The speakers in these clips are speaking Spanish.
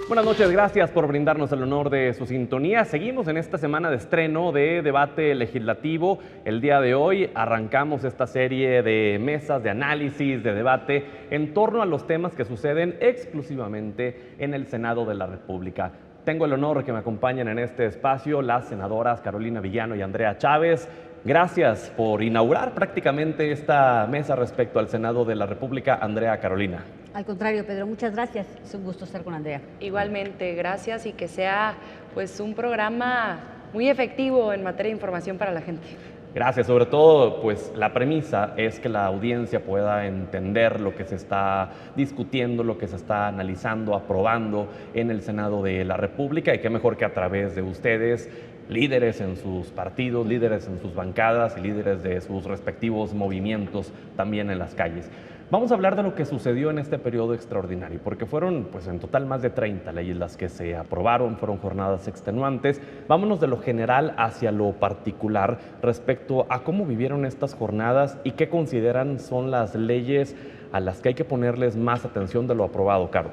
Buenas noches, gracias por brindarnos el honor de su sintonía. Seguimos en esta semana de estreno de debate legislativo. El día de hoy arrancamos esta serie de mesas de análisis, de debate en torno a los temas que suceden exclusivamente en el Senado de la República. Tengo el honor que me acompañen en este espacio las senadoras Carolina Villano y Andrea Chávez. Gracias por inaugurar prácticamente esta mesa respecto al Senado de la República, Andrea, Carolina. Al contrario, Pedro, muchas gracias. Es un gusto estar con Andrea. Igualmente, gracias y que sea pues un programa muy efectivo en materia de información para la gente. Gracias, sobre todo pues la premisa es que la audiencia pueda entender lo que se está discutiendo, lo que se está analizando, aprobando en el Senado de la República, y qué mejor que a través de ustedes, líderes en sus partidos, líderes en sus bancadas y líderes de sus respectivos movimientos también en las calles. Vamos a hablar de lo que sucedió en este periodo extraordinario, porque fueron pues en total más de 30 leyes las que se aprobaron, fueron jornadas extenuantes. Vámonos de lo general hacia lo particular respecto a cómo vivieron estas jornadas y qué consideran son las leyes a las que hay que ponerles más atención de lo aprobado, Caro.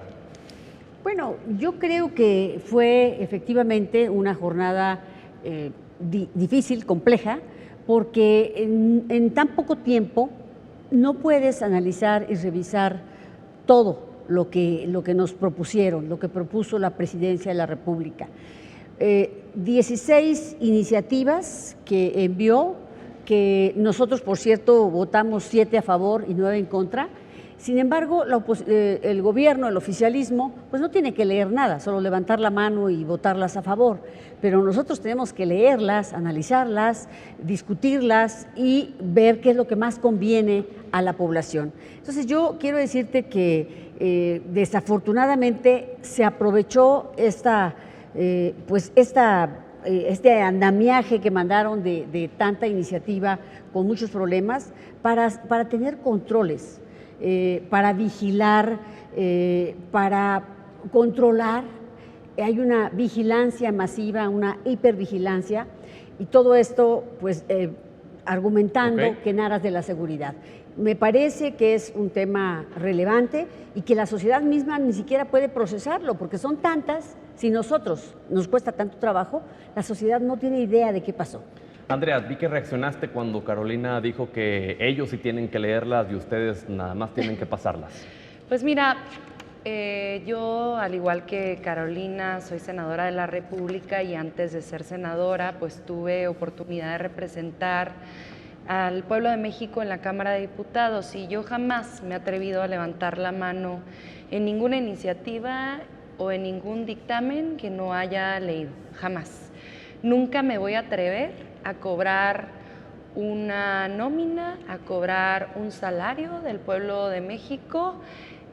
Bueno, yo creo que fue efectivamente una jornada difícil, compleja, porque en tan poco tiempo no puedes analizar y revisar todo lo que nos propusieron, lo que propuso la Presidencia de la República. 16 iniciativas que envió, que nosotros, por cierto, votamos 7 a favor y 9 en contra. Sin embargo, el gobierno, el oficialismo, pues no tiene que leer nada, solo levantar la mano y votarlas a favor. Pero nosotros tenemos que leerlas, analizarlas, discutirlas y ver qué es lo que más conviene a la población. Entonces yo quiero decirte que desafortunadamente se aprovechó este andamiaje que mandaron de tanta iniciativa con muchos problemas para tener controles. Para vigilar, para controlar. Hay una vigilancia masiva, una hipervigilancia, y todo esto pues argumentando que en aras de la seguridad. Me parece que es un tema relevante y que la sociedad misma ni siquiera puede procesarlo, porque son tantas. Si nosotros nos cuesta tanto trabajo, la sociedad no tiene idea de qué pasó. Andrea, vi que reaccionaste cuando Carolina dijo que ellos sí tienen que leerlas y ustedes nada más tienen que pasarlas. Pues mira, yo, al igual que Carolina, soy senadora de la República, y antes de ser senadora pues tuve oportunidad de representar al pueblo de México en la Cámara de Diputados, y yo jamás me he atrevido a levantar la mano en ninguna iniciativa o en ningún dictamen que no haya leído, jamás. Nunca me voy a atrever a cobrar una nómina, a cobrar un salario del pueblo de México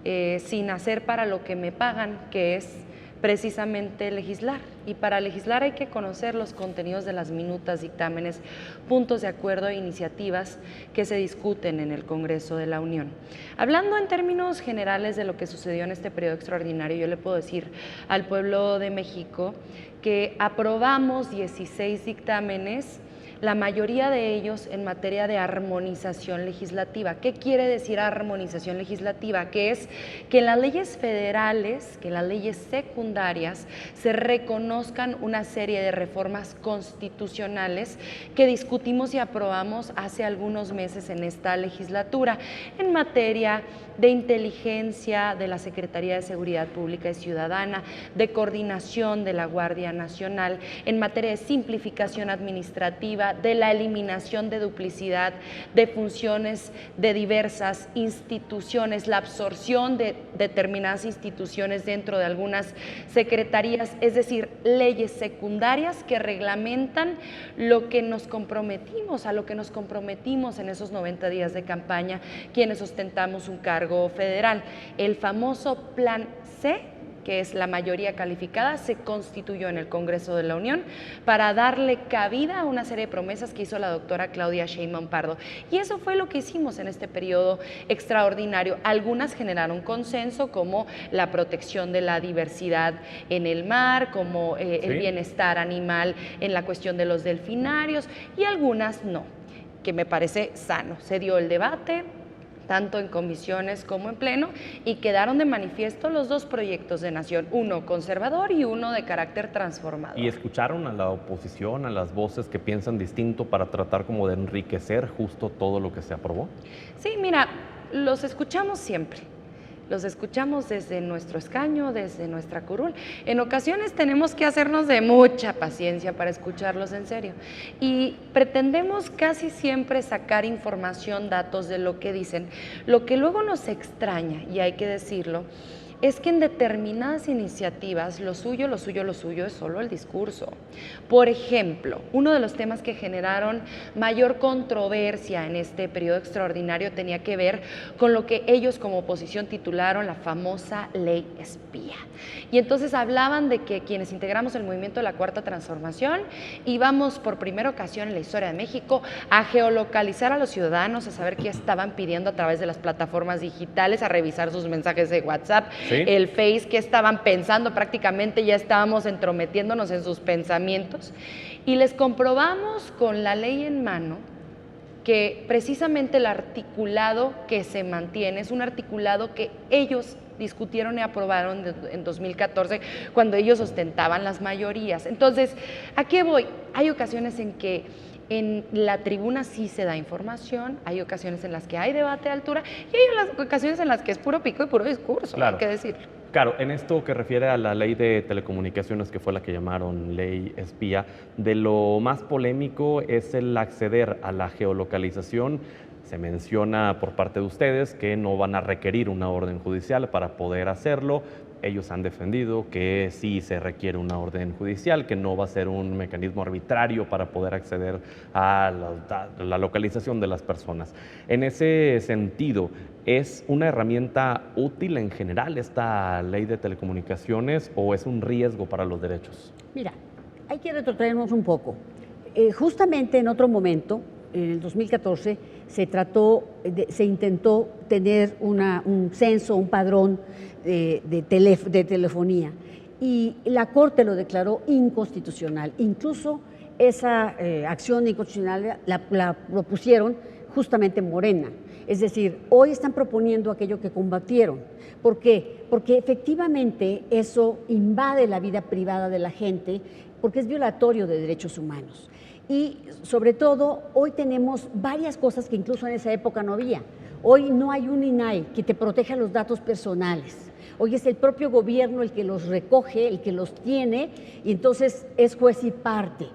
sin hacer para lo que me pagan, que es precisamente legislar. Y para legislar hay que conocer los contenidos de las minutas, dictámenes, puntos de acuerdo e iniciativas que se discuten en el Congreso de la Unión. Hablando en términos generales de lo que sucedió en este periodo extraordinario, yo le puedo decir al pueblo de México que aprobamos 16 dictámenes, la mayoría de ellos en materia de armonización legislativa. ¿Qué quiere decir armonización legislativa? Que es que en las leyes federales, que en las leyes secundarias se reconozcan una serie de reformas constitucionales que discutimos y aprobamos hace algunos meses en esta legislatura, en materia de inteligencia de la Secretaría de Seguridad Pública y Ciudadana, de coordinación de la Guardia Nacional, en materia de simplificación administrativa, de la eliminación de duplicidad de funciones de diversas instituciones, la absorción de determinadas instituciones dentro de algunas secretarías, es decir, leyes secundarias que reglamentan lo que nos comprometimos, a lo que nos comprometimos en esos 90 días de campaña, quienes ostentamos un cargo federal. El famoso Plan C, que es la mayoría calificada, se constituyó en el Congreso de la Unión para darle cabida a una serie de promesas que hizo la doctora Claudia Sheinbaum Pardo. Y eso fue lo que hicimos en este periodo extraordinario. Algunas generaron consenso, como la protección de la diversidad en el mar, como el bienestar animal en la cuestión de los delfinarios, y algunas no, que me parece sano. Se dio el debate, tanto en comisiones como en pleno, y quedaron de manifiesto los dos proyectos de nación, uno conservador y uno de carácter transformador. ¿Y escucharon a la oposición, a las voces que piensan distinto para tratar como de enriquecer justo todo lo que se aprobó? Sí, mira, los escuchamos siempre. Los escuchamos desde nuestro escaño, desde nuestra curul. En ocasiones tenemos que hacernos de mucha paciencia para escucharlos en serio. Y pretendemos casi siempre sacar información, datos de lo que dicen. Lo que luego nos extraña, y hay que decirlo, es que en determinadas iniciativas lo suyo es solo el discurso. Por ejemplo, uno de los temas que generaron mayor controversia en este periodo extraordinario tenía que ver con lo que ellos como oposición titularon la famosa ley espía. Y entonces hablaban de que quienes integramos el movimiento de la Cuarta Transformación íbamos por primera ocasión en la historia de México a geolocalizar a los ciudadanos, a saber qué estaban pidiendo a través de las plataformas digitales, a revisar sus mensajes de WhatsApp, ¿sí?, el Face, qué estaban pensando, prácticamente ya estábamos entrometiéndonos en sus pensamientos, y les comprobamos con la ley en mano que precisamente el articulado que se mantiene es un articulado que ellos discutieron y aprobaron en 2014 cuando ellos ostentaban las mayorías. Entonces, ¿a qué voy? Hay ocasiones en que en la tribuna sí se da información, hay ocasiones en las que hay debate de altura y hay ocasiones en las que es puro pico y puro discurso, claro, hay que decirlo. Claro, en esto que refiere a la ley de telecomunicaciones, que fue la que llamaron ley espía, de lo más polémico es el acceder a la geolocalización. Se menciona por parte de ustedes que no van a requerir una orden judicial para poder hacerlo. Ellos han defendido que sí se requiere una orden judicial, que no va a ser un mecanismo arbitrario para poder acceder a la localización de las personas. En ese sentido, ¿es una herramienta útil en general esta ley de telecomunicaciones o es un riesgo para los derechos? Mira, hay que retrotraernos un poco. Justamente en otro momento, en el 2014, se intentó tener un censo, un padrón de telefonía, y la Corte lo declaró inconstitucional. Incluso esa acción inconstitucional la propusieron justamente Morena. Es decir, hoy están proponiendo aquello que combatieron. ¿Por qué? Porque efectivamente eso invade la vida privada de la gente, porque es violatorio de derechos humanos. Y sobre todo, hoy tenemos varias cosas que incluso en esa época no había. Hoy no hay un INAI que te proteja los datos personales. Hoy es el propio gobierno el que los recoge, el que los tiene, y entonces es juez y parte.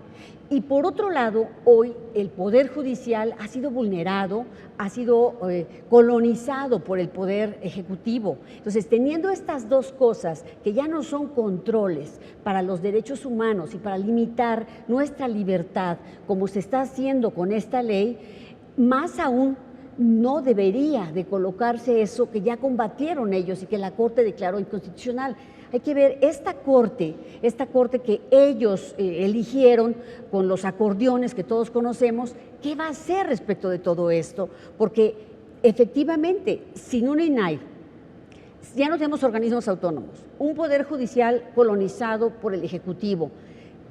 Y por otro lado, hoy el Poder Judicial ha sido vulnerado, ha sido colonizado por el Poder Ejecutivo. Entonces, teniendo estas dos cosas que ya no son controles para los derechos humanos y para limitar nuestra libertad, como se está haciendo con esta ley, más aún no debería de colocarse eso que ya combatieron ellos y que la Corte declaró inconstitucional. Hay que ver esta corte que ellos eligieron con los acordeones que todos conocemos, ¿qué va a hacer respecto de todo esto? Porque efectivamente, sin un INAI, ya no tenemos organismos autónomos, un poder judicial colonizado por el Ejecutivo,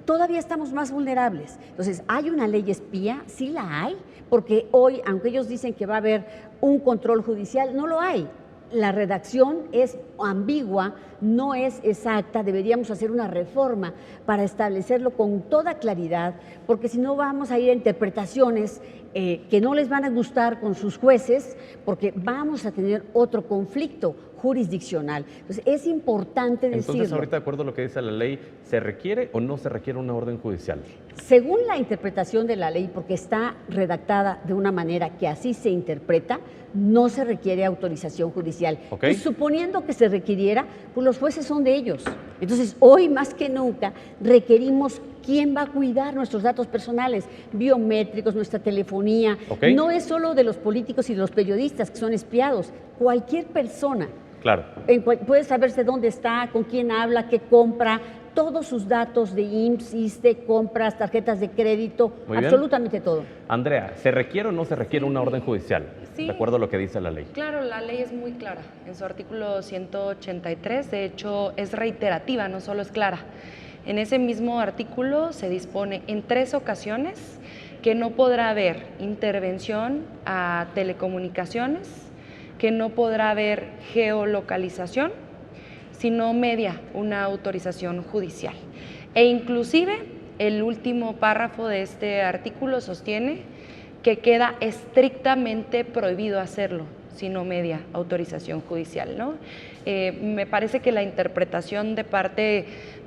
todavía estamos más vulnerables. Entonces, ¿hay una ley espía? Sí la hay, porque hoy, aunque ellos dicen que va a haber un control judicial, no lo hay. La redacción es ambigua, no es exacta, deberíamos hacer una reforma para establecerlo con toda claridad, porque si no vamos a ir a interpretaciones que no les van a gustar con sus jueces, porque vamos a tener otro conflicto jurisdiccional. Entonces, es importante decirlo. Entonces, ahorita, de acuerdo a lo que dice la ley, ¿se requiere o no se requiere una orden judicial? Según la interpretación de la ley, porque está redactada de una manera que así se interpreta, no se requiere autorización judicial. Okay. Y suponiendo que se requiriera, pues los jueces son de ellos. Entonces, hoy más que nunca requerimos quién va a cuidar nuestros datos personales, biométricos, nuestra telefonía. Okay. No es solo de los políticos y de los periodistas que son espiados, cualquier persona. Claro. Puede saberse dónde está, con quién habla, qué compra, todos sus datos de IMSS, ISSSTE, compras, tarjetas de crédito, absolutamente todo. Andrea, ¿se requiere o no se requiere una orden judicial? Sí. De acuerdo a lo que dice la ley. Claro, la ley es muy clara. En su artículo 183, de hecho, es reiterativa, no solo es clara. En ese mismo artículo se dispone en 3 ocasiones que no podrá haber intervención a telecomunicaciones que no podrá haber geolocalización si no media una autorización judicial. E inclusive el último párrafo de este artículo sostiene que queda estrictamente prohibido hacerlo si no media autorización judicial, ¿no? Me parece que la interpretación de parte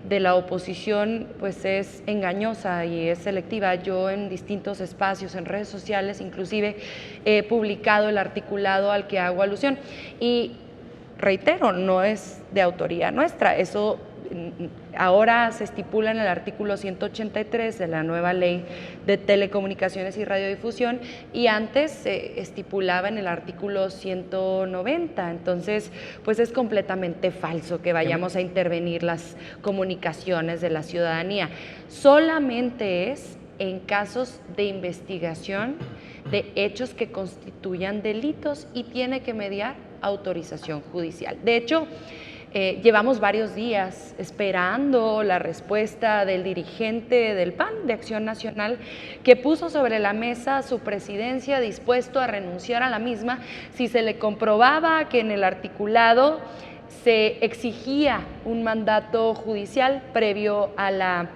de la oposición pues es engañosa y es selectiva. Yo en distintos espacios, en redes sociales, inclusive he publicado el articulado al que hago alusión y reitero, no es de autoría nuestra, eso ahora se estipula en el artículo 183 de la nueva ley de telecomunicaciones y radiodifusión y antes se estipulaba en el artículo 190, entonces pues es completamente falso que vayamos a intervenir las comunicaciones de la ciudadanía, solamente es en casos de investigación de hechos que constituyan delitos y tiene que mediar autorización judicial. De hecho, llevamos varios días esperando la respuesta del dirigente del PAN, de Acción Nacional, que puso sobre la mesa su presidencia dispuesto a renunciar a la misma si se le comprobaba que en el articulado se exigía un mandato judicial previo a la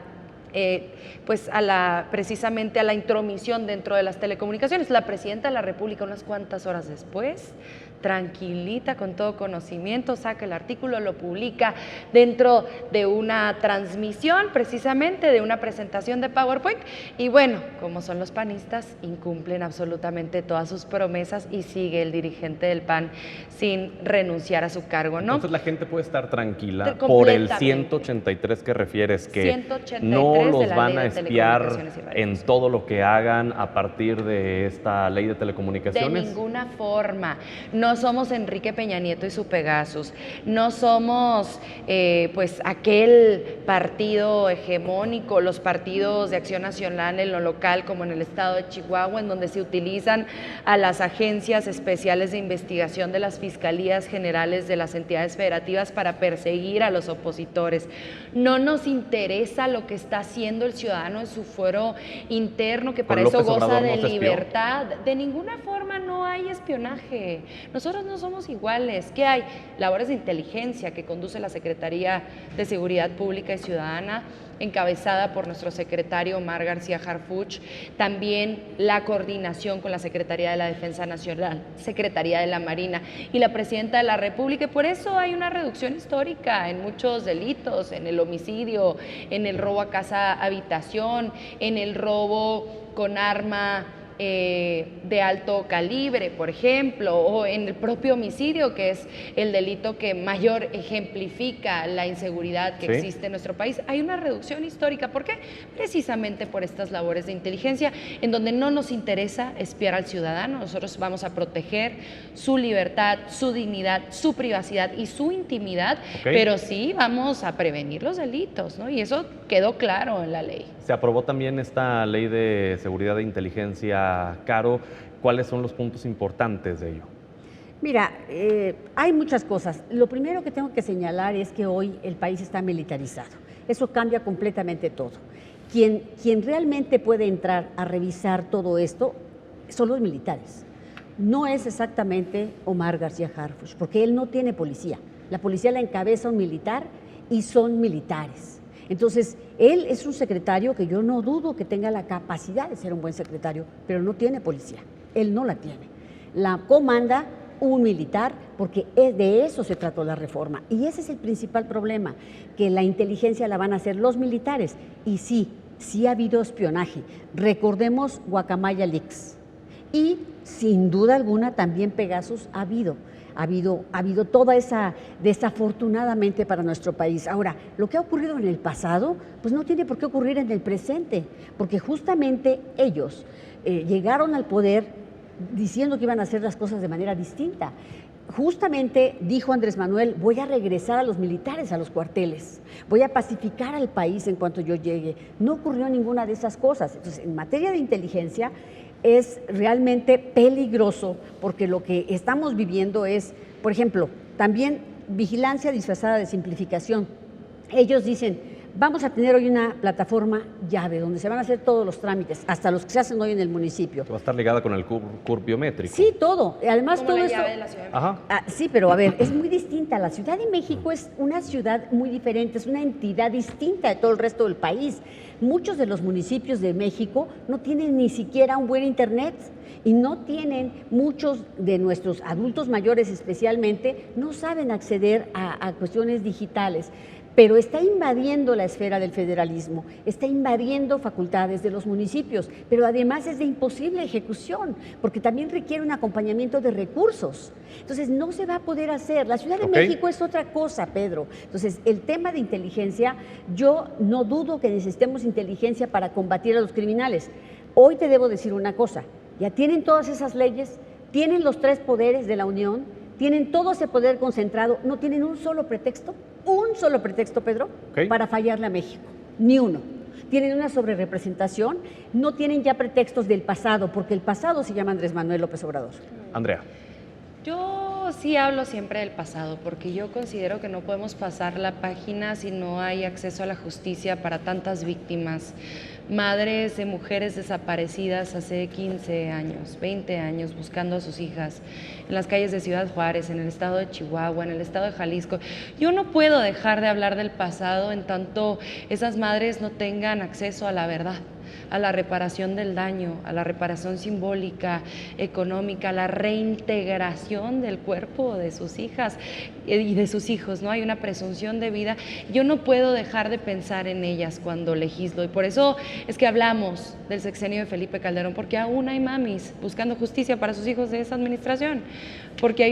precisamente a la intromisión dentro de las telecomunicaciones. La presidenta de la República, unas cuantas horas después, tranquilita, con todo conocimiento, saca el artículo, lo publica dentro de una transmisión, precisamente de una presentación de PowerPoint, y bueno, como son los panistas, incumplen absolutamente todas sus promesas y sigue el dirigente del PAN sin renunciar a su cargo, ¿no? Entonces la gente puede estar tranquila por el 183 que refieres, que 183 no de los la van Ley a de espiar Telecomunicaciones y en Radiodifusión. todo lo que hagan a partir de esta ley de telecomunicaciones. De ninguna forma. No somos Enrique Peña Nieto y su Pegasus. No somos pues aquel partido hegemónico, los partidos de Acción Nacional en lo local, como en el estado de Chihuahua, en donde se utilizan a las agencias especiales de investigación de las fiscalías generales de las entidades federativas para perseguir a los opositores. No nos interesa lo que está haciendo el ciudadano en su fuero interno, que para eso goza de libertad. De ninguna forma no hay espionaje. Nosotros no somos iguales. ¿Qué hay? Labores de inteligencia que conduce la Secretaría de Seguridad Pública y Ciudadana, encabezada por nuestro secretario Omar García Harfuch, también la coordinación con la Secretaría de la Defensa Nacional, Secretaría de la Marina y la Presidenta de la República, y por eso hay una reducción histórica en muchos delitos, en el homicidio, en el robo a casa habitación, en el robo con arma de alto calibre, por ejemplo, o en el propio homicidio, que es el delito que mayor ejemplifica la inseguridad que existe en nuestro país. Hay una reducción histórica. ¿Por qué? Precisamente por estas labores de inteligencia, en donde no nos interesa espiar al ciudadano. Nosotros vamos a proteger su libertad, su dignidad, su privacidad y su intimidad, pero sí vamos a prevenir los delitos, ¿no? Y eso quedó claro en la ley. Se aprobó también esta ley de seguridad de inteligencia, Caro. ¿Cuáles son los puntos importantes de ello? Mira, hay muchas cosas. Lo primero que tengo que señalar es que hoy el país está militarizado. Eso cambia completamente todo. Quien realmente puede entrar a revisar todo esto son los militares. No es exactamente Omar García Harfuch, porque él no tiene policía. La policía la encabeza un militar y son militares. Entonces, él es un secretario que yo no dudo que tenga la capacidad de ser un buen secretario, pero no tiene policía. Él no la tiene. La comanda un militar, porque de eso se trató la reforma. Y ese es el principal problema, que la inteligencia la van a hacer los militares. Y sí ha habido espionaje. Recordemos Guacamaya Leaks. Y sin duda alguna también Pegasus ha habido toda esa, desafortunadamente para nuestro país. Ahora, lo que ha ocurrido en el pasado, pues no tiene por qué ocurrir en el presente, porque justamente ellos llegaron al poder diciendo que iban a hacer las cosas de manera distinta. Justamente dijo Andrés Manuel, voy a regresar a los militares a los cuarteles, voy a pacificar al país en cuanto yo llegue. No ocurrió ninguna de esas cosas. Entonces, en materia de inteligencia, es realmente peligroso, porque lo que estamos viviendo es, por ejemplo, también vigilancia disfrazada de simplificación. Ellos dicen, Vamos a tener hoy una plataforma llave donde se van a hacer todos los trámites, hasta los que se hacen hoy en el municipio. Que va a estar ligada con el CURP biométrico. Sí, todo. Además, Como todo la esto. llave de la Ciudad de México. Ajá. Sí, pero a ver, es muy distinta. La Ciudad de México es una ciudad muy diferente, es una entidad distinta de todo el resto del país. Muchos de los municipios de México no tienen ni siquiera un buen internet y no tienen, muchos de nuestros adultos mayores especialmente, no saben acceder a cuestiones digitales. Pero está invadiendo la esfera del federalismo, está invadiendo facultades de los municipios, pero además es de imposible ejecución, porque también requiere un acompañamiento de recursos. Entonces no se va a poder hacer. La Ciudad de México es otra cosa, Pedro. Entonces el tema de inteligencia, yo no dudo que necesitemos inteligencia para combatir a los criminales. Hoy te debo decir una cosa, ya tienen todas esas leyes, tienen los 3 poderes de la Unión, tienen todo ese poder concentrado, no tienen un solo pretexto, Pedro, para fallarle a México, ni uno. Tienen una sobrerepresentación, no tienen ya pretextos del pasado, porque el pasado se llama Andrés Manuel López Obrador. Andrea. Yo sí hablo siempre del pasado, porque yo considero que no podemos pasar la página si no hay acceso a la justicia para tantas víctimas, madres de mujeres desaparecidas hace 15 años, 20 años, buscando a sus hijas en las calles de Ciudad Juárez, en el estado de Chihuahua, en el estado de Jalisco. Yo no puedo dejar de hablar del pasado en tanto esas madres no tengan acceso a la verdad, a la reparación del daño, a la reparación simbólica, económica, a la reintegración del cuerpo de sus hijas y de sus hijos, ¿no? Hay una presunción de vida. Yo no puedo dejar de pensar en ellas cuando legislo, y por eso es que hablamos del sexenio de Felipe Calderón, porque aún hay mamis buscando justicia para sus hijos de esa administración, porque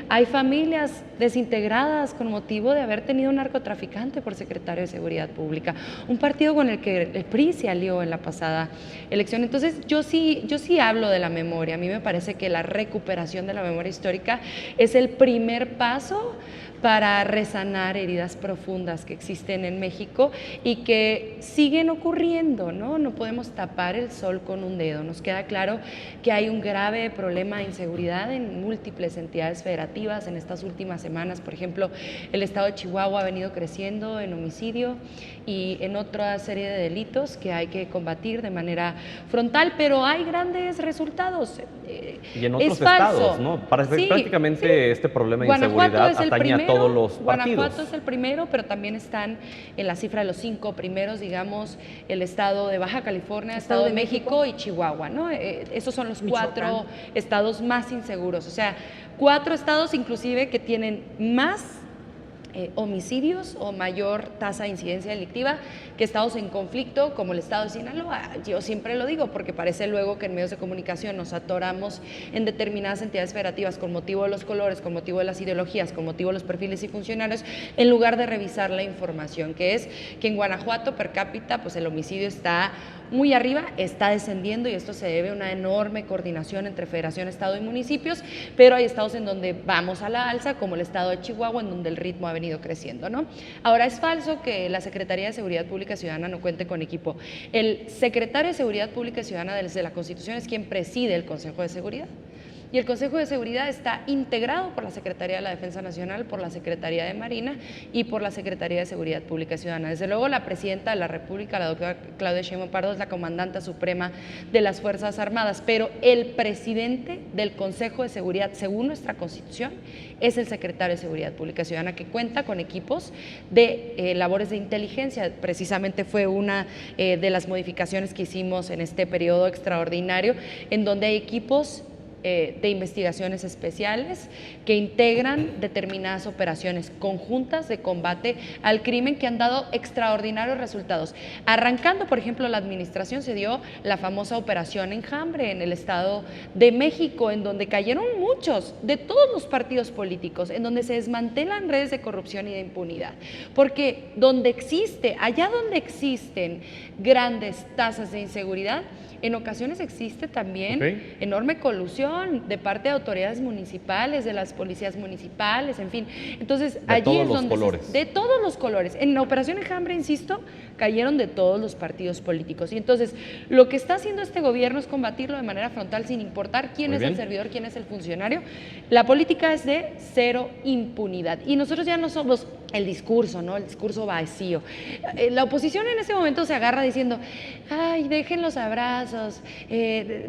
hay familias desintegradas con motivo de haber tenido un narcotraficante por secretario de Seguridad Pública, un partido con el que el PRI se alió en la pasada elección. Entonces yo sí hablo de la memoria. A mí me parece que la recuperación de la memoria histórica es el primer paso para resanar heridas profundas que existen en México y que siguen ocurriendo, ¿no? No podemos tapar el sol con un dedo. Nos queda claro que hay un grave problema de inseguridad en múltiples entidades federativas. En estas últimas semanas, por ejemplo, el estado de Chihuahua ha venido creciendo en homicidio y en otra serie de delitos que hay que combatir de manera frontal, pero hay grandes resultados. Y en otros estados, ¿no? Prácticamente este problema de inseguridad atañe a todos los partidos. Guanajuato es el primero, pero también están en la cifra de los 5 primeros, digamos, el estado de Baja California, Estado de México y Chihuahua, ¿no? Esos son los 4 estados más inseguros, o sea, 4 estados inclusive que tienen más homicidios o mayor tasa de incidencia delictiva que estados en conflicto como el estado de Sinaloa. Yo siempre lo digo porque parece luego que en medios de comunicación nos atoramos en determinadas entidades federativas con motivo de los colores, con motivo de las ideologías, con motivo de los perfiles y funcionarios, en lugar de revisar la información, que es que en Guanajuato per cápita pues el homicidio está muy arriba, está descendiendo, y esto se debe a una enorme coordinación entre federación, estado y municipios, pero hay estados en donde vamos a la alza, como el estado de Chihuahua, en donde el ritmo ha venido creciendo, ¿no? Ahora, es falso que la Secretaría de Seguridad Pública Ciudadana no cuente con equipo. El secretario de Seguridad Pública Ciudadana desde la Constitución es quien preside el Consejo de Seguridad. Y el Consejo de Seguridad está integrado por la Secretaría de la Defensa Nacional, por la Secretaría de Marina y por la Secretaría de Seguridad Pública Ciudadana. Desde luego, la Presidenta de la República, la doctora Claudia Sheinbaum Pardo, es la comandante suprema de las Fuerzas Armadas, pero el presidente del Consejo de Seguridad, según nuestra Constitución, es el Secretario de Seguridad Pública Ciudadana, que cuenta con equipos de labores de inteligencia. Precisamente fue una de las modificaciones que hicimos en este periodo extraordinario, en donde hay equipos de investigaciones especiales que integran determinadas operaciones conjuntas de combate al crimen que han dado extraordinarios resultados. Arrancando, por ejemplo, la administración, se dio la famosa Operación Enjambre en el Estado de México, en donde cayeron muchos de todos los partidos políticos, en donde se desmantelan redes de corrupción y de impunidad, porque allá donde existen grandes tasas de inseguridad, en ocasiones existe también enorme colusión represión de parte de autoridades municipales, de las policías municipales, en fin. Entonces, De allí todos es los donde colores. de todos los colores. En la Operación Enjambre, insisto, cayeron de todos los partidos políticos. Y entonces, lo que está haciendo este gobierno es combatirlo de manera frontal, sin importar quién Muy es bien. el servidor, quién es el funcionario. La política es de cero impunidad. Y nosotros ya no somos el discurso, ¿no? El discurso vacío. La oposición en ese momento se agarra diciendo, ay, dejen los abrazos,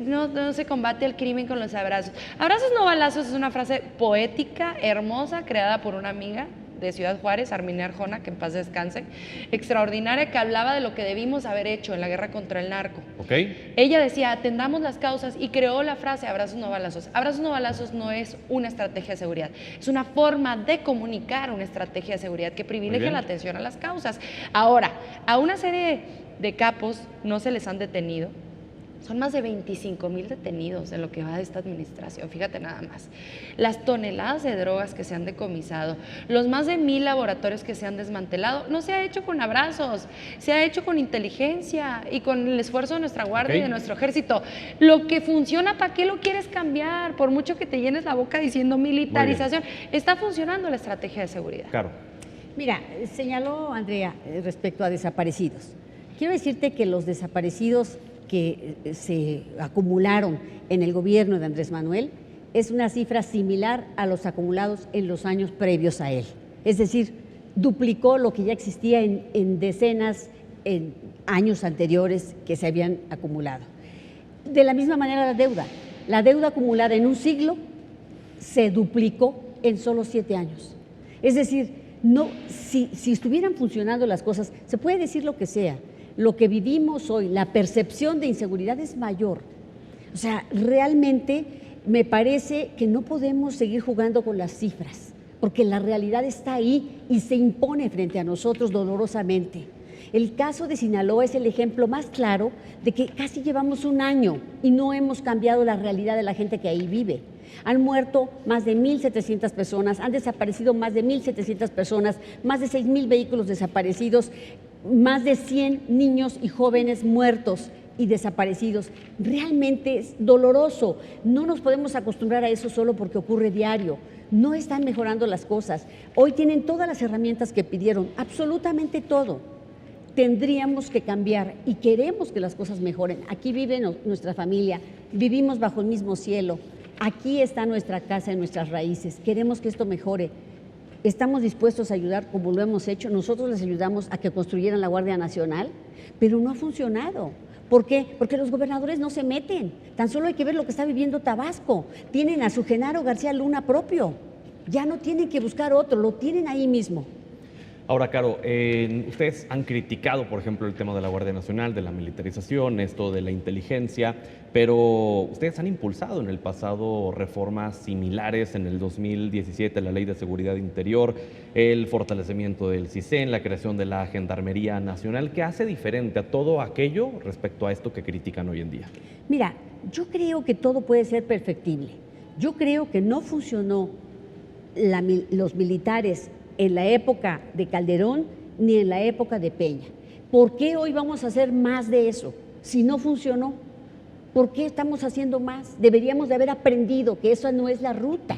no se combate el crimen con los abrazos. Abrazos no balazos es una frase poética, hermosa, creada por una amiga de Ciudad Juárez, Arminia Arjona, que en paz descanse, extraordinaria, que hablaba de lo que debimos haber hecho en la guerra contra el narco. ¿Ok? Ella decía, atendamos las causas, y creó la frase abrazos no balazos. Abrazos no balazos no es una estrategia de seguridad, es una forma de comunicar una estrategia de seguridad que privilegia la atención a las causas. Ahora, a una serie de capos no se les han detenido. Son más de 25,000 detenidos en lo que va de esta administración, fíjate nada más. Las toneladas de drogas que se han decomisado, los más de 1,000 laboratorios que se han desmantelado, no se ha hecho con abrazos, se ha hecho con inteligencia y con el esfuerzo de nuestra Guardia y de nuestro Ejército. Lo que funciona, ¿para qué lo quieres cambiar? Por mucho que te llenes la boca diciendo militarización, está funcionando la estrategia de seguridad. Claro. Mira, señaló Andrea respecto a desaparecidos. Quiero decirte que los desaparecidos que se acumularon en el gobierno de Andrés Manuel es una cifra similar a los acumulados en los años previos a él. Es decir, duplicó lo que ya existía en decenas, en años anteriores que se habían acumulado. De la misma manera la deuda acumulada en un siglo se duplicó en solo 7 años. Es decir, si estuvieran funcionando las cosas, se puede decir lo que sea. Lo que vivimos hoy, la percepción de inseguridad es mayor. O sea, realmente me parece que no podemos seguir jugando con las cifras, porque la realidad está ahí y se impone frente a nosotros dolorosamente. El caso de Sinaloa es el ejemplo más claro de que casi llevamos un año y no hemos cambiado la realidad de la gente que ahí vive. Han muerto más de 1,700 personas, han desaparecido más de 1,700 personas, más de 6,000 vehículos desaparecidos, más de 100 niños y jóvenes muertos y desaparecidos. Realmente es doloroso. No nos podemos acostumbrar a eso solo porque ocurre diario. No están mejorando las cosas. Hoy tienen todas las herramientas que pidieron, absolutamente todo. Tendríamos que cambiar y queremos que las cosas mejoren. Aquí vive nuestra familia, vivimos bajo el mismo cielo. Aquí está nuestra casa y nuestras raíces. Queremos que esto mejore. Estamos dispuestos a ayudar como lo hemos hecho. Nosotros les ayudamos a que construyeran la Guardia Nacional, pero no ha funcionado. ¿Por qué? Porque los gobernadores no se meten. Tan solo hay que ver lo que está viviendo Tabasco. Tienen a su Genaro García Luna propio. Ya no tienen que buscar otro, lo tienen ahí mismo. Ahora, Caro, ustedes han criticado, por ejemplo, el tema de la Guardia Nacional, de la militarización, esto de la inteligencia, pero ustedes han impulsado en el pasado reformas similares. En el 2017 la Ley de Seguridad Interior, el fortalecimiento del CISEN, la creación de la Gendarmería Nacional. ¿Qué hace diferente a todo aquello respecto a esto que critican hoy en día? Mira, yo creo que todo puede ser perfectible. Yo creo que no funcionó los militares en la época de Calderón ni en la época de Peña. ¿Por qué hoy vamos a hacer más de eso? Si no funcionó, ¿por qué estamos haciendo más? Deberíamos de haber aprendido que esa no es la ruta.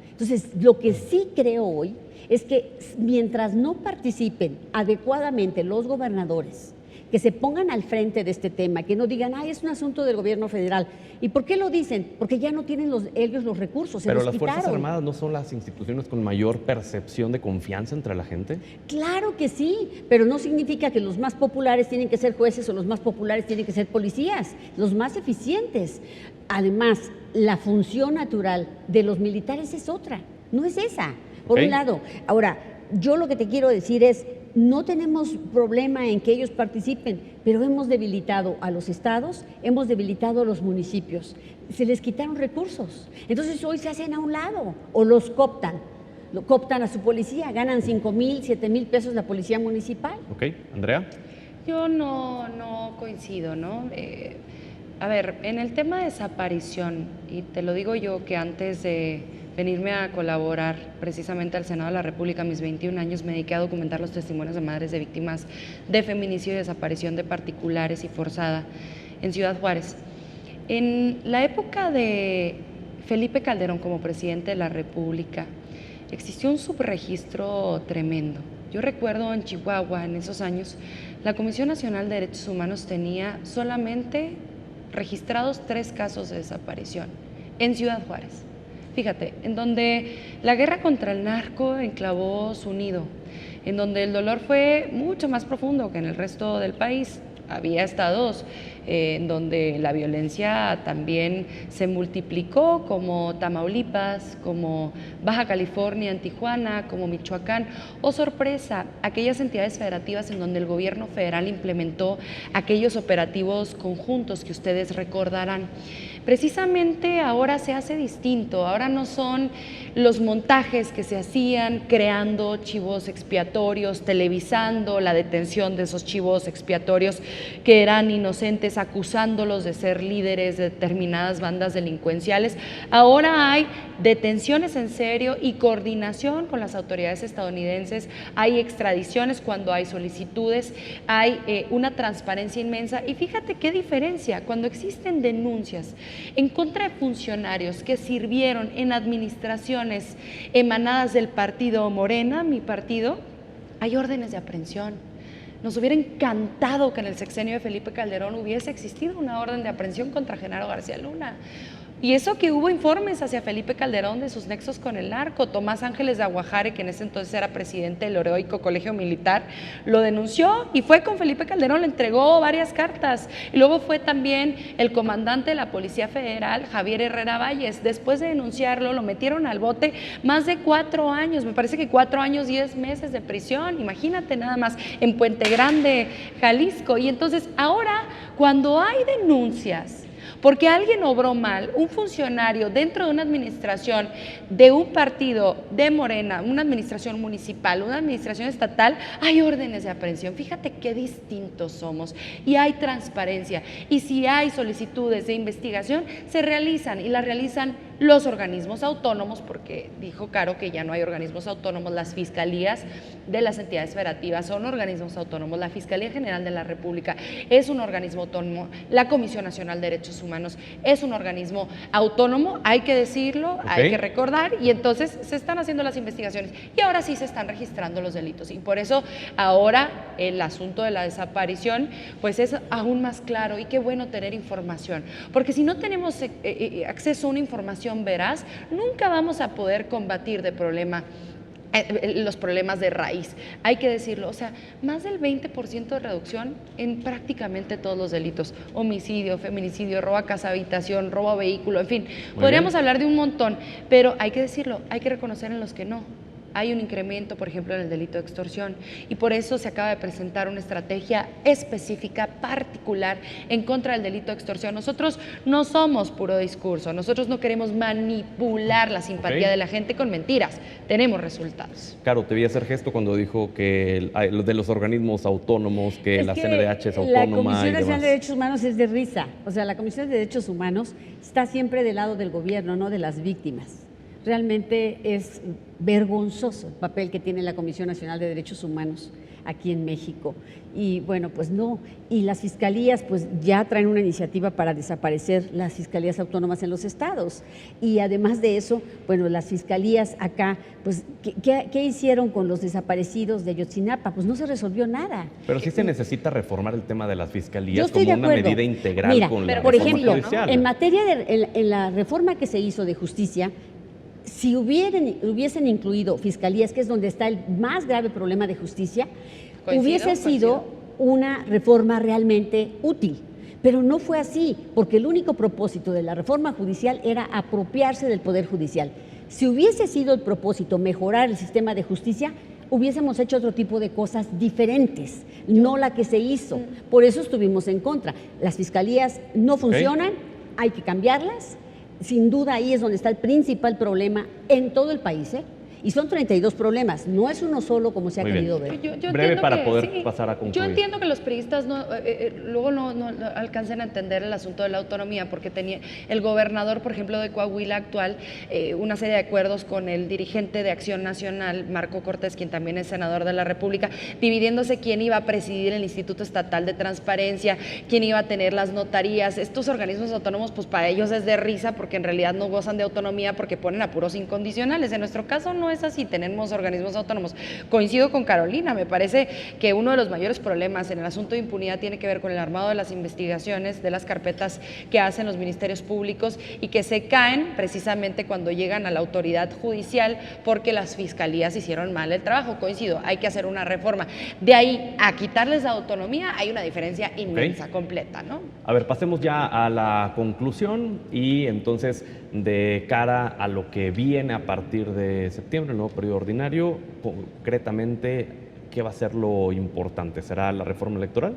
Entonces, lo que sí creo hoy es que mientras no participen adecuadamente los gobernadores, que se pongan al frente de este tema, que no digan, es un asunto del gobierno federal. ¿Y por qué lo dicen? Porque ya no tienen ellos los recursos, se Pero los las quitaron. Fuerzas Armadas no son las instituciones con mayor percepción de confianza entre la gente. Claro que sí, pero no significa que los más populares tienen que ser jueces o los más populares tienen que ser policías, los más eficientes. Además, la función natural de los militares es otra, no es esa, por un lado. Ahora, yo lo que te quiero decir es, no tenemos problema en que ellos participen, pero hemos debilitado a los estados, hemos debilitado a los municipios, se les quitaron recursos, entonces hoy se hacen a un lado o los cooptan a su policía, ganan 5,000, 7,000 pesos la policía municipal. Ok, Andrea. Yo no coincido, ¿no? A ver, en el tema de desaparición, y te lo digo yo que antes de venirme a colaborar precisamente al Senado de la República, a mis 21 años me dediqué a documentar los testimonios de madres de víctimas de feminicidio y desaparición de particulares y forzada en Ciudad Juárez. En la época de Felipe Calderón como presidente de la República, existió un subregistro tremendo. Yo recuerdo en Chihuahua, en esos años, la Comisión Nacional de Derechos Humanos tenía solamente registrados 3 casos de desaparición en Ciudad Juárez. Fíjate, en donde la guerra contra el narco enclavó su nido, en donde el dolor fue mucho más profundo que en el resto del país. Había estados en donde la violencia también se multiplicó, como Tamaulipas, como Baja California, en Tijuana, como Michoacán, o sorpresa, aquellas entidades federativas en donde el gobierno federal implementó aquellos operativos conjuntos que ustedes recordarán. Precisamente ahora se hace distinto, ahora no son los montajes que se hacían creando chivos expiatorios, televisando la detención de esos chivos expiatorios que eran inocentes, acusándolos de ser líderes de determinadas bandas delincuenciales. Ahora hay detenciones en serio y coordinación con las autoridades estadounidenses, hay extradiciones cuando hay solicitudes, hay una transparencia inmensa. Y fíjate qué diferencia, cuando existen denuncias en contra de funcionarios que sirvieron en administraciones emanadas del partido Morena, mi partido, hay órdenes de aprehensión. Nos hubiera encantado que en el sexenio de Felipe Calderón hubiese existido una orden de aprehensión contra Genaro García Luna. Y eso que hubo informes hacia Felipe Calderón de sus nexos con el narco. Tomás Ángeles de Aguajare, que en ese entonces era presidente del heroico Colegio Militar, lo denunció y fue con Felipe Calderón, le entregó varias cartas. Y luego fue también el comandante de la Policía Federal, Javier Herrera Valles. Después de denunciarlo, lo metieron al bote más de 4 años, me parece que 4 años, 10 meses de prisión. Imagínate nada más, en Puente Grande, Jalisco. Y entonces ahora, cuando hay denuncias porque alguien obró mal, un funcionario dentro de una administración de un partido de Morena, una administración municipal, una administración estatal, hay órdenes de aprehensión. Fíjate qué distintos somos y hay transparencia. Y si hay solicitudes de investigación, se realizan y las realizan los organismos autónomos, porque dijo Caro que ya no hay organismos autónomos, las fiscalías de las entidades federativas son organismos autónomos, la Fiscalía General de la República es un organismo autónomo, la Comisión Nacional de Derechos Humanos es un organismo autónomo, hay que decirlo, hay que recordar, y entonces se están haciendo las investigaciones y ahora sí se están registrando los delitos, y por eso ahora el asunto de la desaparición pues es aún más claro, y qué bueno tener información, porque si no tenemos acceso a una información veraz, nunca vamos a poder combatir los problemas de raíz. Hay que decirlo, o sea, más del 20% de reducción en prácticamente todos los delitos: homicidio, feminicidio, robo a casa habitación, robo a vehículo, en fin, podríamos hablar de un montón, pero hay que decirlo, hay que reconocer en los que no. Hay un incremento, por ejemplo, en el delito de extorsión, y por eso se acaba de presentar una estrategia específica, particular, en contra del delito de extorsión. Nosotros no somos puro discurso, nosotros no queremos manipular la simpatía de la gente con mentiras, tenemos resultados. Caro, te vi hacer gesto cuando dijo que de los organismos autónomos, que la CNDH es autónoma. La Comisión Nacional de Derechos Humanos es de risa, o sea, la Comisión de Derechos Humanos está siempre del lado del gobierno, no de las víctimas. Realmente es vergonzoso el papel que tiene la Comisión Nacional de Derechos Humanos aquí en México. Y bueno, pues no, y las fiscalías pues ya traen una iniciativa para desaparecer las fiscalías autónomas en los estados. Y además de eso, bueno, las fiscalías acá, pues, ¿qué hicieron con los desaparecidos de Ayotzinapa? Pues no se resolvió nada. Pero sí se necesita reformar el tema de las fiscalias. Yo estoy como de una acuerdo. medida integral. Mira, con la por reforma ejemplo, judicial. en materia en la reforma que se hizo de justicia, si hubiesen incluido fiscalías, que es donde está el más grave problema de justicia, hubiese sido una reforma realmente útil. Pero no fue así, porque el único propósito de la reforma judicial era apropiarse del Poder Judicial. Si hubiese sido el propósito mejorar el sistema de justicia, hubiésemos hecho otro tipo de cosas diferentes, no la que se hizo. Por eso estuvimos en contra. Las fiscalías no funcionan, hay que cambiarlas. Sin duda ahí es donde está el principal problema en todo el país, Y son 32 problemas, no es uno solo como se ha Muy bien. querido ver. Yo Breve para que, poder pasar a concluir. Yo entiendo que los priistas luego no alcancen a entender el asunto de la autonomía, porque tenía el gobernador, por ejemplo, de Coahuila actual, una serie de acuerdos con el dirigente de Acción Nacional, Marco Cortés, quien también es senador de la República, dividiéndose quién iba a presidir el Instituto Estatal de Transparencia, quién iba a tener las notarías. Estos organismos autónomos, pues para ellos es de risa, porque en realidad no gozan de autonomía porque ponen a puros incondicionales. En nuestro caso no es así, tenemos organismos autónomos. Coincido con Carolina, me parece que uno de los mayores problemas en el asunto de impunidad tiene que ver con el armado de las investigaciones, de las carpetas que hacen los ministerios públicos y que se caen precisamente cuando llegan a la autoridad judicial porque las fiscalías hicieron mal el trabajo. Coincido, hay que hacer una reforma. De ahí a quitarles la autonomía hay una diferencia inmensa, completa, ¿no? A ver, pasemos ya a la conclusión y entonces de cara a lo que viene a partir de septiembre, el nuevo periodo ordinario, concretamente, ¿qué va a ser lo importante? ¿Será la reforma electoral?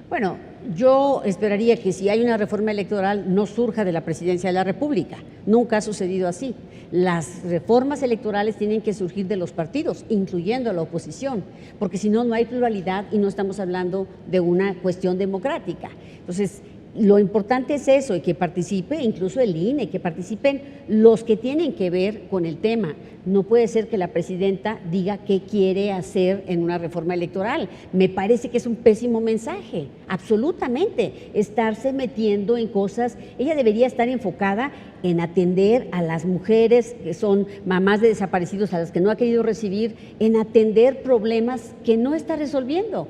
Bueno, yo esperaría que si hay una reforma electoral no surja de la Presidencia de la República. Nunca ha sucedido así. Las reformas electorales tienen que surgir de los partidos, incluyendo a la oposición, porque si no, no hay pluralidad y no estamos hablando de una cuestión democrática. Entonces, lo importante es eso, y que participe incluso el INE, que participen los que tienen que ver con el tema. No puede ser que la presidenta diga qué quiere hacer en una reforma electoral. Me parece que es un pésimo mensaje, absolutamente, estarse metiendo en cosas. Ella debería estar enfocada en atender a las mujeres que son mamás de desaparecidos, a las que no ha querido recibir, en atender problemas que no está resolviendo,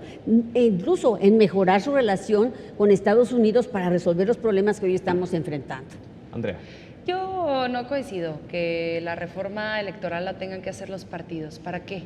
e incluso en mejorar su relación con Estados Unidos para resolver los problemas que hoy estamos enfrentando. Andrea. Yo no coincido que la reforma electoral la tengan que hacer los partidos. ¿Para qué?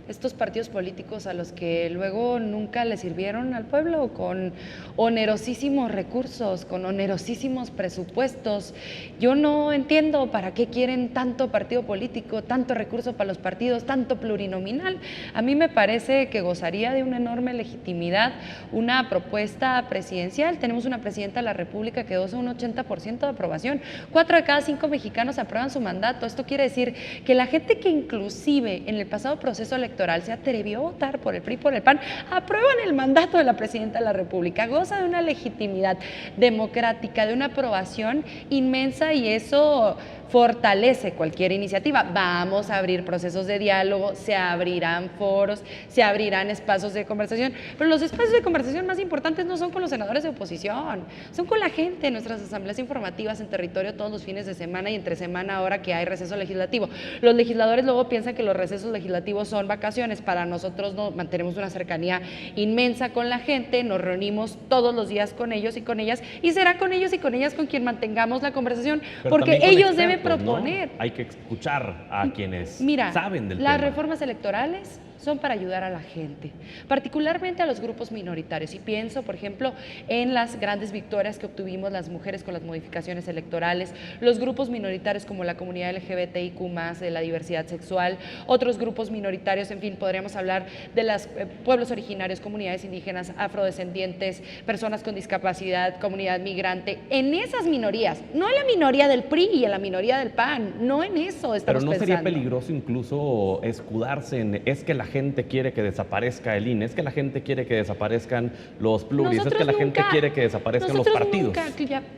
Estos partidos políticos a los que luego nunca le sirvieron al pueblo, con onerosísimos recursos, con onerosísimos presupuestos. Yo no entiendo para qué quieren tanto partido político, tanto recurso para los partidos, tanto plurinominal. A mí me parece que gozaría de una enorme legitimidad una propuesta presidencial. Tenemos una presidenta de la República que goza un 80% de aprobación. 4 de cada 5 mexicanos aprueban su mandato. Esto quiere decir que la gente que inclusive en el pasado proceso electoral se atrevió a votar por el PRI, por el PAN, aprueban el mandato de la presidenta de la República, goza de una legitimidad democrática, de una aprobación inmensa, y eso fortalece cualquier iniciativa. Vamos a abrir procesos de diálogo, se abrirán foros, se abrirán espacios de conversación, pero los espacios de conversación más importantes no son con los senadores de oposición, son con la gente en nuestras asambleas informativas en territorio todos los fines de semana y entre semana ahora que hay receso legislativo. Los legisladores luego piensan que los recesos legislativos son vacaciones. Para nosotros no, mantenemos una cercanía inmensa con la gente, nos reunimos todos los días con ellos y con ellas, y será con ellos y con ellas con quien mantengamos la conversación, pero porque ellos deben proponer. ¿No? Hay que escuchar a quienes saben del tema. Las tema. Reformas electorales son para ayudar a la gente, particularmente a los grupos minoritarios. Y pienso, por ejemplo, en las grandes victorias que obtuvimos las mujeres con las modificaciones electorales, los grupos minoritarios como la comunidad LGBTIQ+, de la diversidad sexual, otros grupos minoritarios, en fin, podríamos hablar de los pueblos originarios, comunidades indígenas, afrodescendientes, personas con discapacidad, comunidad migrante. En esas minorías, no en la minoría del PRI y en la minoría del PAN, no en eso estamos pensando. Pero no sería peligroso incluso escudarse en es que la gente quiere que desaparezca el INE, es que la gente quiere que desaparezcan los pluris, es que la gente quiere que desaparezcan los partidos.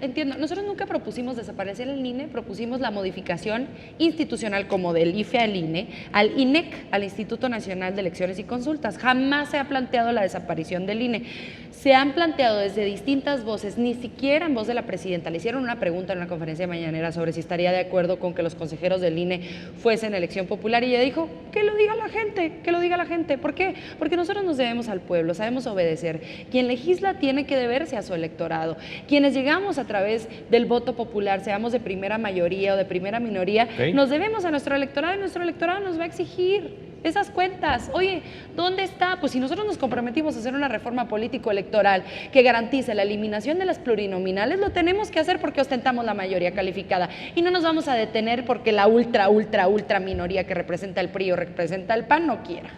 Entiendo, nosotros nunca propusimos desaparecer el INE, propusimos la modificación institucional como del IFE al INE, al INEC, al Instituto Nacional de Elecciones y Consultas. Jamás se ha planteado la desaparición del INE. Se han planteado desde distintas voces, ni siquiera en voz de la presidenta. Le hicieron una pregunta en una conferencia mañanera sobre si estaría de acuerdo con que los consejeros del INE fuesen elección popular, y ella dijo, que lo diga la gente, que lo diga la gente. ¿Por qué? Porque nosotros nos debemos al pueblo, sabemos obedecer. Quien legisla tiene que deberse a su electorado. Quienes llegamos a través del voto popular, seamos de primera mayoría o de primera minoría, nos debemos a nuestro electorado, y nuestro electorado nos va a exigir esas cuentas. Oye, ¿dónde está? Pues si nosotros nos comprometimos a hacer una reforma político-electoral que garantice la eliminación de las plurinominales, lo tenemos que hacer porque ostentamos la mayoría calificada, y no nos vamos a detener porque la ultra minoría que representa el PRI o representa el PAN no quiera.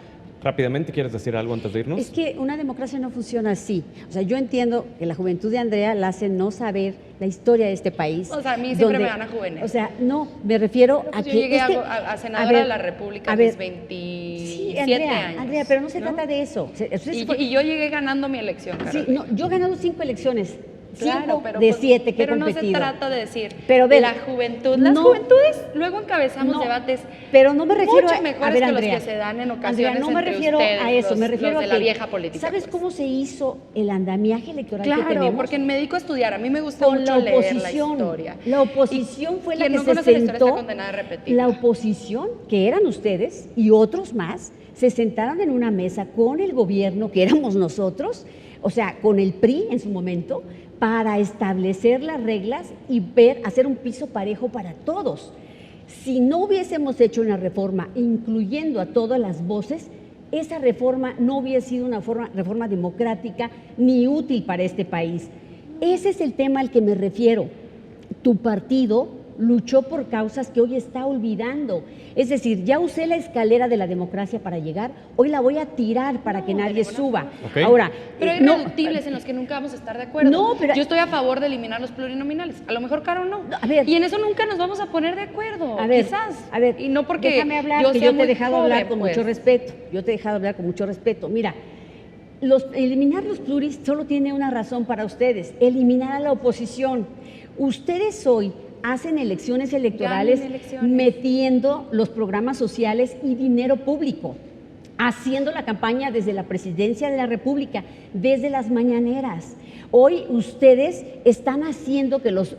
Rápidamente, ¿quieres decir algo antes de irnos? Es que una democracia no funciona así. O sea, yo entiendo que la juventud de Andrea la hace no saber la historia de este país. O sea, a mí siempre me gana jóvenes. O sea, no, me refiero Pero a pues que... yo llegué es que- a senadora de la República a mis 27 sí, Andrea, años. Andrea, pero no se trata de eso. Y yo llegué ganando mi elección, Sí, Carolina. no, yo he ganado 5 elecciones. Claro, 5 pero de pues, 7 que he pero competido. no se trata de decir Pero ve, la juventud. Las no, juventudes luego encabezamos no, debates pero no me refiero mucho a mejores ver, que Andrea, los que se dan en Andrea, ocasiones no me entre refiero ustedes, a eso, los- me refiero los de a la que, vieja política. ¿sabes pues. cómo se hizo el andamiaje electoral que Claro, tenemos? porque me dedico a estudiar. A mí me gusta Con mucho la leer la oposición. historia. La oposición fue la quien que no se conoce la historia sentó. está condenada a repetirla. La oposición, que eran ustedes y otros más, se sentaron en una mesa con el gobierno, que éramos nosotros, o sea, con el PRI en su momento, para establecer las reglas y hacer un piso parejo para todos. Si no hubiésemos hecho una reforma incluyendo a todas las voces, esa reforma no hubiese sido una reforma democrática ni útil para este país. Ese es el tema al que me refiero. Tu partido luchó por causas que hoy está olvidando. Es decir, ya usé la escalera de la democracia para llegar, hoy la voy a tirar para que nadie suba. Ok. Ahora, Pero hay no, irreductibles en los que nunca vamos a estar de acuerdo. No, pero- Yo estoy a favor de eliminar los plurinominales. A lo mejor Caro no. No, a ver. Y en eso nunca nos vamos a poner de acuerdo. A ver, quizás. a ver, Y no porque déjame hablar, que sea yo te he muy dejado hablar joven, con pues. mucho respeto. Yo te he dejado hablar con mucho respeto. Mira, eliminar los pluris solo tiene una razón para ustedes: eliminar a la oposición. Ustedes hoy hacen elecciones electorales Ganen elecciones. metiendo los programas sociales y dinero público, haciendo la campaña desde la presidencia de la República, desde las mañaneras. Hoy ustedes están haciendo que los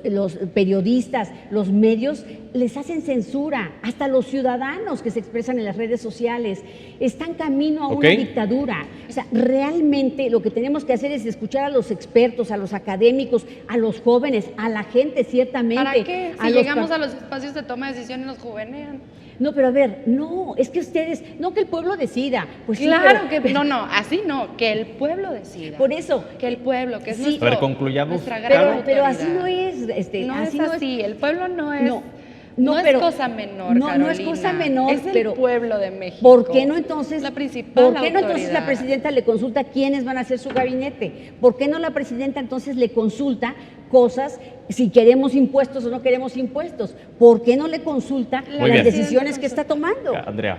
periodistas, los medios, les hacen censura, hasta los ciudadanos que se expresan en las redes sociales. Están camino a una Ok. dictadura. O sea, realmente lo que tenemos que hacer es escuchar a los expertos, a los académicos, a los jóvenes, a la gente ciertamente. ¿Para qué? a Si los llegamos par- a los espacios de toma de decisiones nos juvenean. No, pero a ver, no, es que ustedes, no que el pueblo decida. Pues sí, Claro pero- que no, así no, que el pueblo decida. Por eso. Que el pueblo, que es Sí. nuestro, A ver, concluyamos. nuestra gran Pero autoridad. así no es, No así es así, el pueblo no es, No, no pero- es cosa menor, no, no es Carolina. cosa menor, es el pero pueblo de México. ¿Por qué no entonces? La principal ¿Por qué no entonces la autoridad? presidenta le consulta quiénes van a hacer su gabinete? ¿Por qué no la presidenta entonces le consulta cosas, si queremos impuestos o no queremos impuestos? ¿Por qué no le consulta Muy las bien. decisiones que está tomando? Andrea.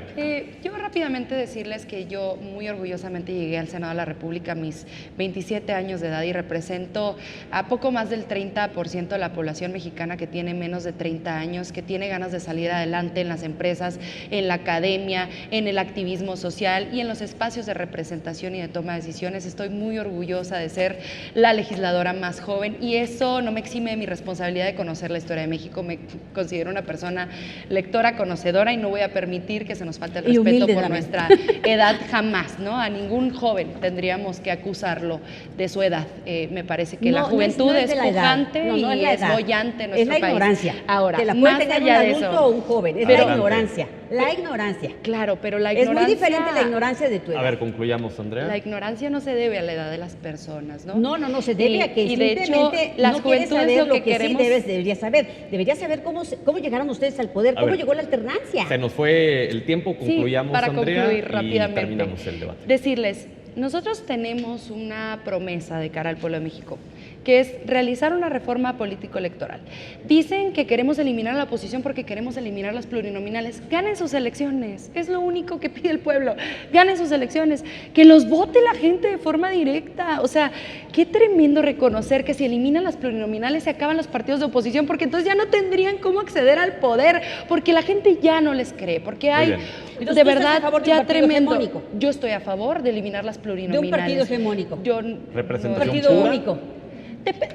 Yo rápidamente decirles que yo muy orgullosamente llegué al Senado de la República a mis 27 años de edad y represento a poco más del 30% de la población mexicana que tiene menos de 30 años, que tiene ganas de salir adelante en las empresas, en la academia, en el activismo social y en los espacios de representación y de toma de decisiones. Estoy muy orgullosa de ser la legisladora más joven y eso no me exime de mi responsabilidad de conocer la historia de México. Me considero una persona lectora, conocedora y no voy a permitir que se nos falte el Y respeto humilde por también. nuestra edad jamás, ¿no? A ningún joven tendríamos que acusarlo de su edad. Me parece que la juventud no es de la edad. pujante No, no y la es edad. boyante en nuestro Es la país. ignorancia. Ahora, que la puede más tener un allá de adulto eso, o un joven. Es Adelante. la ignorancia. La ignorancia. claro, pero la Es ignorancia... muy diferente la ignorancia de tu edad. A ver, concluyamos, Andrea. La ignorancia no se debe a la edad de las personas, ¿no? No se debe a que y de simplemente hecho, las no quieres juventudes saber lo que sí queremos... deberías saber. Deberías saber cómo llegaron ustedes al poder, A cómo ver. llegó la alternancia. Se nos fue el tiempo, concluyamos, para Andrea, concluir y rápidamente, terminamos el debate. decirles, nosotros tenemos una promesa de cara al pueblo de México, que es realizar una reforma político-electoral. Dicen que queremos eliminar a la oposición porque queremos eliminar las plurinominales. Ganen sus elecciones, es lo único que pide el pueblo. Ganen sus elecciones, que los vote la gente de forma directa. O sea, qué tremendo reconocer que si eliminan las plurinominales se acaban los partidos de oposición, porque entonces ya no tendrían cómo acceder al poder, porque la gente ya no les cree, porque hay bien. Entonces, de ¿tú estás a verdad favor de un ya partido tremendo. hegemónico? Yo estoy a favor de eliminar las plurinominales. De un partido hegemónico. Yo Representación Un partido pura. único.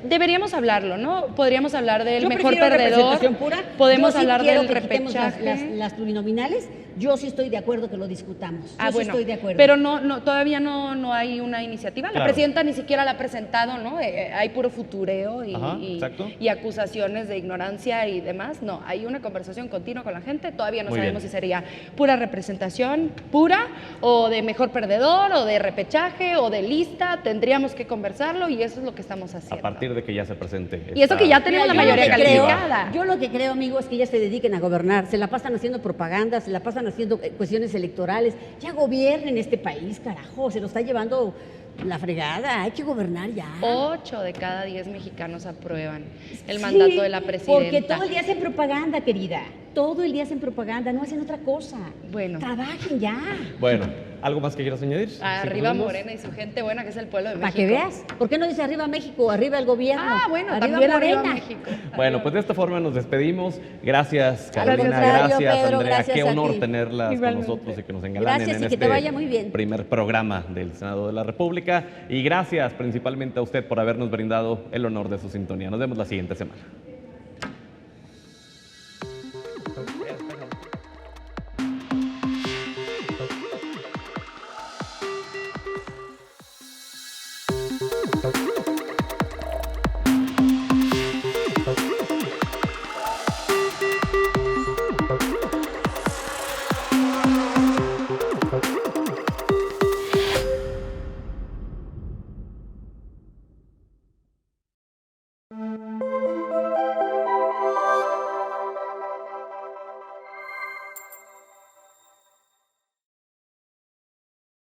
Deberíamos hablarlo, ¿no? Podríamos hablar del Yo mejor prefiero perdedor. representación pura. Podemos Yo sí hablar quiero del que quitemos repechaje. las plurinominales. Yo sí estoy de acuerdo que lo discutamos. Yo sí Bueno, estoy de acuerdo. pero todavía no hay una iniciativa. La Claro. presidenta ni siquiera la ha presentado, ¿no? Hay puro futureo Ajá, exacto. y acusaciones de ignorancia y demás. No, hay una conversación continua con la gente. Todavía no Muy sabemos bien. si sería pura representación pura o de mejor perdedor o de repechaje o de lista. Tendríamos que conversarlo y eso es lo que estamos haciendo. A partir de que ya se presente. Y eso que ya tenemos Mira, la yo lo mayoría que creo- calificada. Yo lo que creo, amigo, es que ya se dediquen a gobernar. Se la pasan haciendo propaganda, se la pasan están haciendo cuestiones electorales. Ya gobiernen este país, carajo, se lo está llevando la fregada, hay que gobernar ya. 8 de cada 10 mexicanos aprueban el Sí, mandato de la presidenta. Porque todo el día hacen propaganda, querida. Todo el día hacen propaganda, no hacen otra cosa. Bueno. Trabajen ya. Bueno, ¿algo más que quieras añadir? Arriba ¿Cinco segundos? Morena y su gente buena, que es el pueblo de Para México. que veas. ¿Por qué no dice arriba México, arriba el gobierno? Ah, bueno, arriba también Morena. arriba México. Bueno, pues de esta forma nos despedimos. Gracias, Carolina. contrario, Gracias, Pedro, Andrea. gracias Qué a honor ti. tenerlas Igualmente. con nosotros y que nos engalanen Gracias en y que te este vaya muy bien. primer programa del Senado de la República. Y gracias principalmente a usted por habernos brindado el honor de su sintonía. Nos vemos la siguiente semana. Thank you.